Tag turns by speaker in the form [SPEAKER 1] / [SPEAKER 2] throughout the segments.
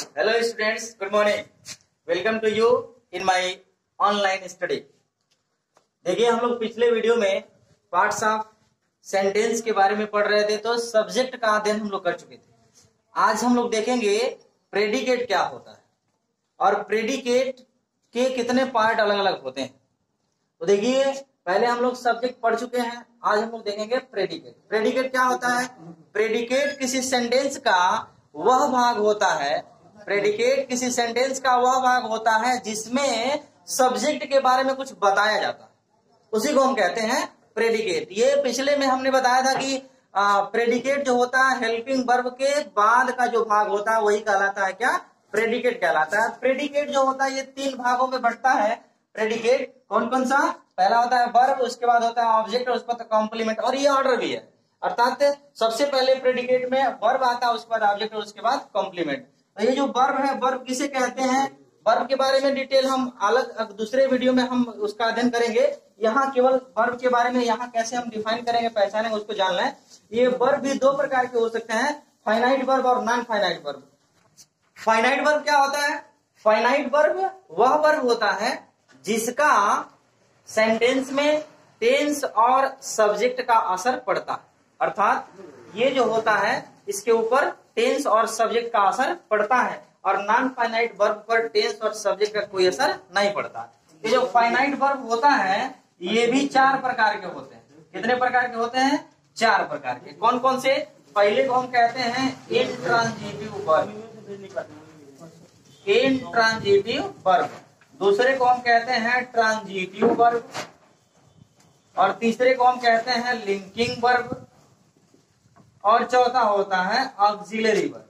[SPEAKER 1] Hello students, good morning. Welcome to you in my online study. देखिए हम लोग पिछले वीडियो में पार्ट्स ऑफ सेंटेंस के बारे में पढ़ रहे थे, तो सब्जेक्ट का अध्ययन हम लोग कर चुके थे। आज हम लोग देखेंगे प्रेडिकेट क्या होता है और प्रेडिकेट के कितने पार्ट अलग अलग होते हैं। तो देखिए पहले हम लोग सब्जेक्ट पढ़ चुके हैं, आज हम लोग देखेंगे प्रेडिकेट। प्रेडिकेट क्या होता है? प्रेडिकेट किसी सेंटेंस का वह भाग होता है, प्रेडिकेट किसी सेंटेंस का वह भाग होता है जिसमें सब्जेक्ट के बारे में कुछ बताया जाता है, उसी को हम कहते हैं प्रेडिकेट। ये पिछले में हमने बताया था कि प्रेडिकेट जो होता है हेल्पिंग वर्ब के बाद का जो भाग होता है वही कहलाता है क्या? प्रेडिकेट कहलाता है। प्रेडिकेट जो होता है ये तीन भागों में बढ़ता है। प्रेडिकेट कौन कौन सा? पहला होता है वर्ब, उसके बाद होता है ऑब्जेक्ट और उसके बाद कॉम्प्लीमेंट, और ये ऑर्डर भी है। अर्थात सबसे पहले प्रेडिकेट में वर्ब आता है, उसके बाद ऑब्जेक्ट और उसके बाद कॉम्प्लीमेंट। तो ये जो वर्ब है, वर्ब किसे कहते हैं? वर्ब के बारे में डिटेल हम अलग दूसरे वीडियो में हम उसका अध्ययन करेंगे। यहाँ केवल वर्ब के बारे में यहाँ कैसे हम डिफाइन करेंगे, पहचानेंगे, उसको जानना है। ये वर्ब भी दो प्रकार के हो सकते हैं, फाइनाइट वर्ब और non finite verb. Finite verb क्या होता है? फाइनाइट वर्ब वह वर्ब होता है जिसका सेंटेंस में टेंस और सब्जेक्ट का असर पड़ता है। अर्थात ये जो होता है इसके ऊपर टेंस और सब्जेक्ट का असर पड़ता है, और नॉन फाइनाइट वर्ब पर टेंस और सब्जेक्ट का कोई असर नहीं पड़ता। ये जो फाइनाइट वर्ब होता है ये भी चार प्रकार के होते हैं। कितने प्रकार के होते हैं? चार प्रकार के। कौन कौन से? पहले को हम कहते हैं इंट्रांजिटिव वर्ब, इंट्रांजिटिव वर्ब। दूसरे को हम कहते हैं ट्रांजिटिव वर्ब, और तीसरे को हम कहते हैं लिंकिंग वर्ब, और चौथा होता है ऑक्सिलरी वर्ब।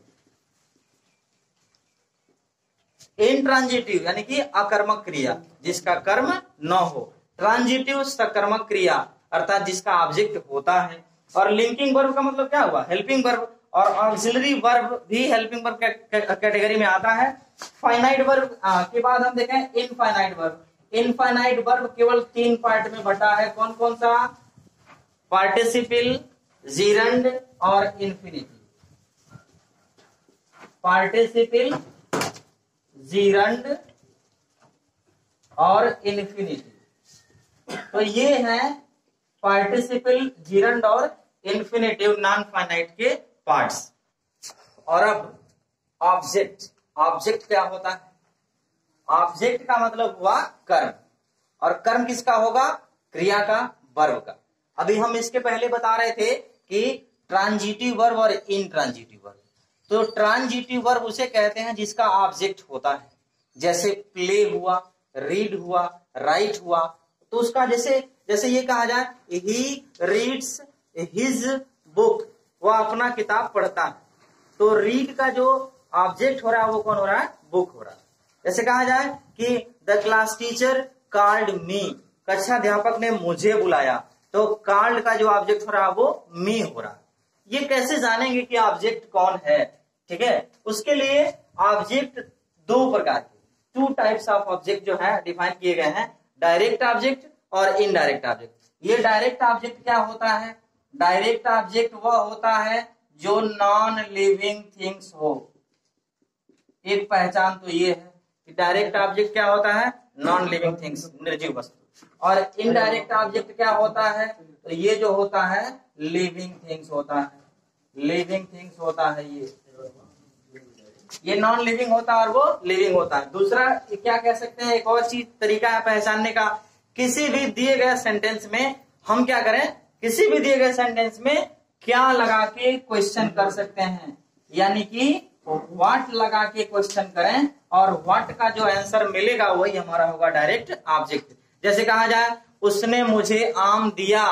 [SPEAKER 1] इंट्रांजिटिव यानी कि अकर्मक क्रिया जिसका कर्म न हो, ट्रांजिटिव सकर्मक क्रिया अर्थात जिसका ऑब्जेक्ट होता है, और लिंकिंग वर्ब का मतलब क्या हुआ? हेल्पिंग वर्ब, और ऑक्सिलरी वर्ब भी हेल्पिंग वर्ब कैटेगरी में आता है। फाइनाइट वर्ब के बाद हम देखें इनफाइनाइट वर्ब। इनफाइनाइट वर्ब केवल तीन पार्ट में बटा है। कौन कौन सा? पार्टिसिपल, जीरंड और इंफिनिटिव। पार्टिसिपल, जीरंड और इंफिनिटिव। तो ये है पार्टिसिपल, जीरंड और इंफिनिटिव नॉन फाइनाइट के पार्ट्स। और अब ऑब्जेक्ट। ऑब्जेक्ट क्या होता है? ऑब्जेक्ट का मतलब हुआ कर्म, और कर्म किसका होगा? क्रिया का, वर्ब का। अभी हम इसके पहले बता रहे थे कि ट्रांजिटिव वर्ब और इनट्रांजिटिव वर्ब। तो ट्रांजिटिव वर्ब उसे कहते हैं जिसका ऑब्जेक्ट होता है, जैसे प्ले हुआ, रीड हुआ, राइट हुआ। तो उसका जैसे ये कहा जाए ही रीड्स हिज बुक, वह अपना किताब पढ़ता है। तो रीड का जो ऑब्जेक्ट हो रहा है वो कौन हो रहा है? बुक हो रहा है। जैसे कहा जाए कि the class teacher called me, कक्षा अध्यापक ने मुझे बुलाया, तो कॉल्ड का जो ऑब्जेक्ट हो रहा है वो मी हो रहा है। ये कैसे जानेंगे कि ऑब्जेक्ट कौन है? ठीक है, उसके लिए ऑब्जेक्ट दो प्रकार के, टू टाइप्स ऑफ ऑब्जेक्ट जो है डिफाइन किए गए हैं, डायरेक्ट ऑब्जेक्ट और इनडायरेक्ट ऑब्जेक्ट। ये डायरेक्ट ऑब्जेक्ट क्या होता है? डायरेक्ट ऑब्जेक्ट वह होता है जो नॉन लिविंग थिंग्स हो। एक पहचान तो ये है कि डायरेक्ट ऑब्जेक्ट क्या होता है? नॉन लिविंग थिंग्स, निर्जीव वस्तु। और इनडायरेक्ट ऑब्जेक्ट क्या होता है? तो ये जो होता है लिविंग थिंग्स होता है, लिविंग थिंग्स होता है। ये नॉन लिविंग होता है और वो लिविंग होता है। दूसरा क्या कह सकते हैं, एक और चीज तरीका है पहचानने का, किसी भी दिए गए सेंटेंस में हम क्या करें? किसी भी दिए गए सेंटेंस में क्या लगा के क्वेश्चन कर सकते हैं, यानी कि व्हाट लगा के क्वेश्चन करें, और व्हाट का जो आंसर मिलेगा वही हमारा होगा डायरेक्ट ऑब्जेक्ट। जैसे कहा जाए उसने मुझे आम दिया,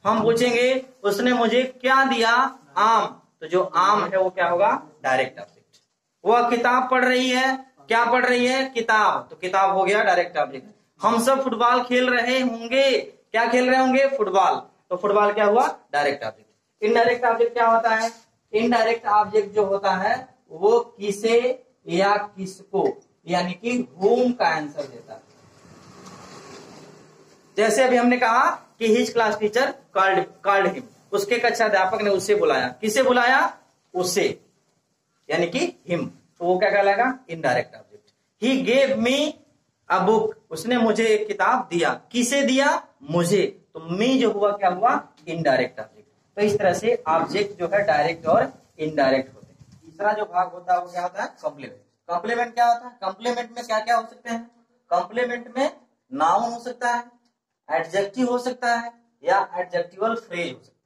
[SPEAKER 1] हम पूछेंगे उसने मुझे क्या दिया? आम। तो जो आम है वो क्या होगा? Direct object. वह किताब पढ़ रही है, क्या पढ़ रही है? किताब। तो किताब हो गया डायरेक्ट ऑब्जेक्ट। हम सब फुटबॉल खेल रहे होंगे, क्या खेल रहे होंगे? फुटबॉल। तो फुटबॉल क्या हुआ? Direct object. इनडायरेक्ट ऑब्जेक्ट क्या होता है? इनडायरेक्ट ऑब्जेक्ट जो होता है वो किसे या किसको, यानी कि whom का आंसर देता है। जैसे अभी हमने कहा कि his class teacher called him, उसके कक्षा अध्यापक ने उसे बुलाया। किसे बुलाया? उसे, यानी कि हिम। तो वो क्या कहलाएगा, indirect object. He gave me a book, उसने मुझे एक किताब दिया। किसे दिया, मुझे, तो मी जो हुआ क्या हुआ, इनडायरेक्ट ऑब्जेक्ट। तो इस तरह से ऑब्जेक्ट जो है डायरेक्ट और इनडायरेक्ट होते हैं। तीसरा जो भाग होता है वो क्या होता है, कॉम्प्लीमेंट। कॉम्प्लीमेंट क्या होता है, कॉम्प्लीमेंट में क्या क्या हो सकते हैं, कॉम्प्लीमेंट में नाउन हो सकता है, एडजेक्टिव हो सकता है, या एडजेक्टिवल फ्रेज हो सकता है।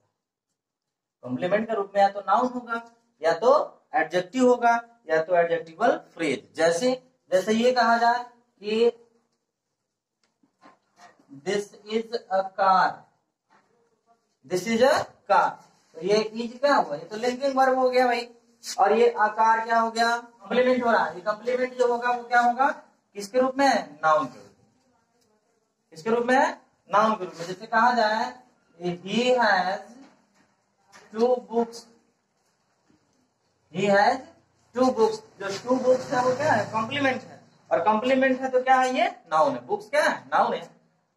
[SPEAKER 1] कॉम्प्लीमेंट के रूप में या तो नाउन होगा, या तो एडजेक्टिव होगा, या तो एडजेक्टिवल फ्रेज। जैसे जैसे ये कहा जाए कि this is a car, this is a car, तो ये इज क्या हुआ, ये तो लिंकिंग वर्ब हो गया भाई। और ये आकार क्या हो गया, कॉम्प्लीमेंट हो रहा है। ये कॉम्प्लीमेंट जो होगा वो क्या होगा, किसके रूप में, नाउन के रूप में। किसके रूप में, नाउन के रूप में। जैसे कहा जाए he has 2 books, he has 2 books, जो 2 बुक्स है वो क्या है, कॉम्प्लीमेंट है। और कॉम्प्लीमेंट है तो क्या है, ये नाउन है। बुक्स क्या है, नाउन है।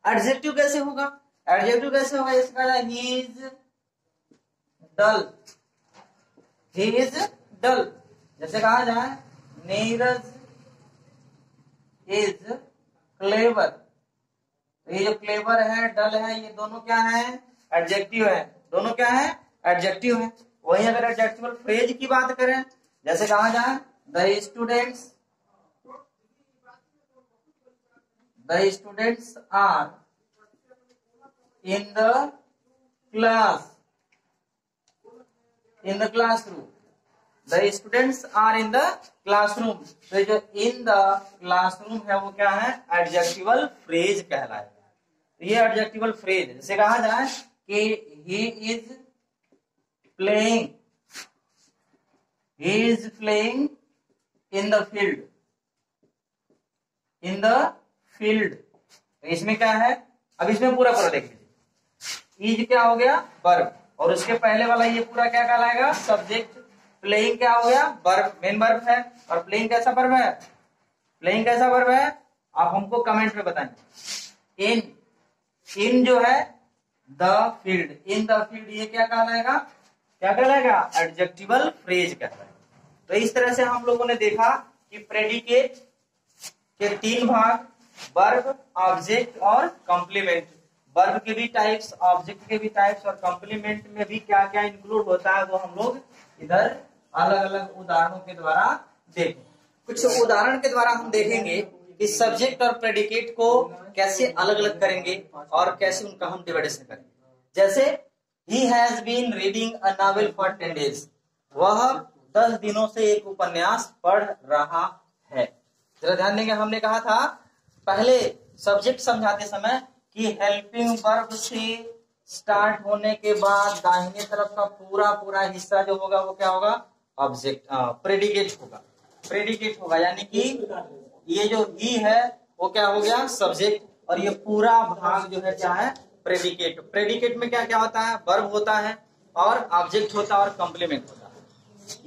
[SPEAKER 1] एडजेक्टिव कैसे होगा, एडजेक्टिव कैसे होगा, इसका he is dull, he is डल। जैसे कहा जाए नीरज इज क्लेवर, तो ये जो क्लेवर है, डल है, ये दोनों क्या है, एडजेक्टिव है। दोनों क्या है, एडजेक्टिव है। वहीं अगर एडजेक्टिवल फ्रेज की बात करें, जैसे कहा जाए the students are in the classroom, the students are in the classroom. तो जो इन द क्लासरूम है वो क्या है, एडजेक्टिवल फ्रेज कहलाएगा। तो ये एडजेक्टिवल फ्रेज। जैसे कहा जाए कि he is playing in the field, in the field, तो इसमें क्या है, अब इसमें पूरा पूरा देख लीजिए। इज क्या हो गया, वर्ब, और उसके पहले वाला ये पूरा क्या कहलाएगा, सब्जेक्ट। प्लेइंग क्या हो गया, वर्ब, मेन वर्ब है। और प्लेइंग कैसा वर्ब है, प्लेइंग कैसा वर्ब है, आप हमको कमेंट में बताएंगे। इन जो है the field, in the field, ये क्या कहलाएगा, क्या कहलाएगा, एडजेक्टिवल फ्रेज कहलाएगा। तो इस तरह से हम लोगों ने देखा कि प्रेडिकेट के 3 भाग, वर्ब, ऑब्जेक्ट और कॉम्प्लीमेंट। वर्ब के भी टाइप्स, ऑब्जेक्ट के भी टाइप्स, और कॉम्प्लीमेंट में भी क्या क्या इंक्लूड होता है वो हम लोग इधर अलग अलग उदाहरणों के द्वारा देखें। कुछ उदाहरण के द्वारा हम देखेंगे कि सब्जेक्ट और प्रेडिकेट को कैसे अलग अलग करेंगे और कैसे उनका हम डिवाइडेशन करेंगे। जैसे ही has been reading a novel for 10 days, वह 10 दिनों से एक उपन्यास पढ़ रहा है। जरा ध्यान देंगे, हमने कहा था पहले सब्जेक्ट समझाते समय कि हेल्पिंग वर्ब से स्टार्ट होने के बाद दाहिने तरफ का पूरा पूरा हिस्सा जो होगा वो क्या होगा, ऑब्जेक्ट, प्रेडिकेट होगा। प्रेडिकेट होगा यानी कि ये जो ही है वो क्या हो गया, सब्जेक्ट, और ये पूरा भाग जो है क्या है, प्रेडिकेट। प्रेडिकेट में क्या क्या होता है, वर्ब होता है और ऑब्जेक्ट होता है और कॉम्प्लीमेंट होता है।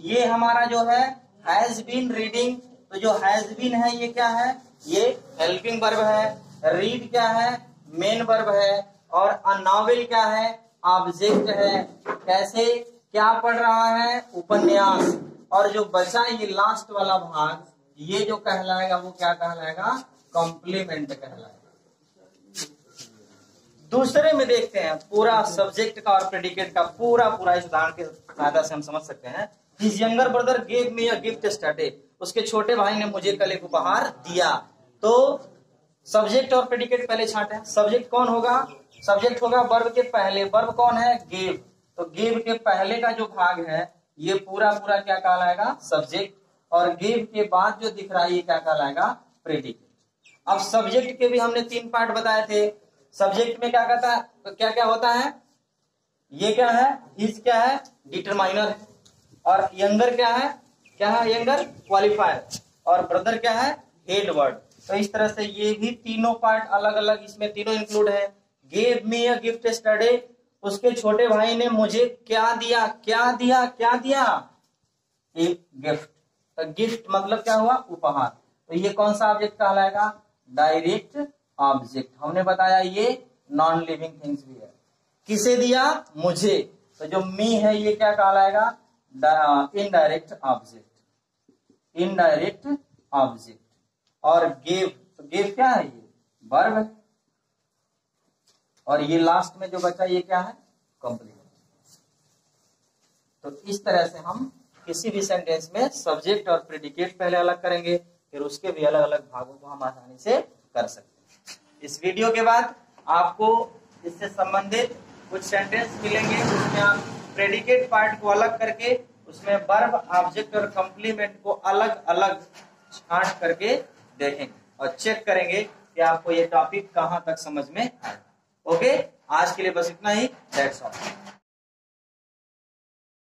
[SPEAKER 1] ये हमारा जो है हैज बीन रीडिंग, तो जो हैज बीन है ये क्या है, ये हेल्पिंग वर्ब है। रीड क्या है, मेन वर्ब है। और अ नॉवेल क्या है, ऑब्जेक्ट है। कैसे, क्या पढ़ रहा है, उपन्यास। और जो बचा ये लास्ट वाला भाग, ये जो कहलाएगा वो क्या कहलाएगा, कॉम्प्लीमेंट कहलाएगा। दूसरे में देखते हैं पूरा सब्जेक्ट का और प्रेडिकेट का पूरा पूरा इस उदाहरण के सहायता से हम समझ सकते हैं। His younger brother gave me a gift yesterday, उसके छोटे भाई ने मुझे कल एक उपहार दिया। तो सब्जेक्ट और प्रेडिकेट पहले छांटे हैं। सब्जेक्ट कौन होगा, सब्जेक्ट होगा वर्ब के पहले। वर्ब कौन है, गेव, तो गेव के पहले का जो भाग है ये पूरा पूरा क्या कहलाएगा, सब्जेक्ट। और गेव के बाद जो दिख रहा है ये क्या कहलाएगा, प्रेडिकेट। अब सब्जेक्ट के भी हमने 3 पार्ट बताए थे। सब्जेक्ट में क्या कहता है, तो क्या क्या होता है, ये क्या है, हिज क्या है, डिटरमाइनर है। और यंगर क्या है यंगर क्वालिफायर। और ब्रदर क्या है, हेड वर्ड। तो इस तरह से ये भी तीनों पार्ट अलग अलग, इसमें तीनों इंक्लूड है। Gave me a gift yesterday, उसके छोटे भाई ने मुझे क्या दिया, क्या दिया, क्या दिया, एक गिफ्ट। तो गिफ्ट मतलब क्या हुआ, उपहार। तो ये कौन सा ऑब्जेक्ट कहलाएगा, डायरेक्ट ऑब्जेक्ट। हमने बताया ये नॉन लिविंग थिंग्स भी है। किसे दिया, मुझे, तो जो मी है ये क्या कहलाएगा, इनडायरेक्ट ऑब्जेक्ट। Indirect object. और गेव, तो गेव क्या है, ये वर्ब है। और ये लास्ट में जो बचा ये क्या है, कंप्लीमेंट। तो इस तरह से हम किसी भी सेंटेंस में सब्जेक्ट और प्रेडिकेट पहले अलग करेंगे, फिर उसके भी अलग अलग भागों को हम आसानी से कर सकते हैं। इस वीडियो के बाद आपको इससे संबंधित कुछ सेंटेंस मिलेंगे, उसमें आप प्रेडिकेट पार्ट को अलग करके उसमें वर्ब, ऑब्जेक्ट और कंप्लीमेंट को अलग अलग छांट करके देखेंगे और चेक करेंगे कि आपको ये टॉपिक कहां तक समझ में आया। ओके, आज के लिए बस इतना ही। That's all.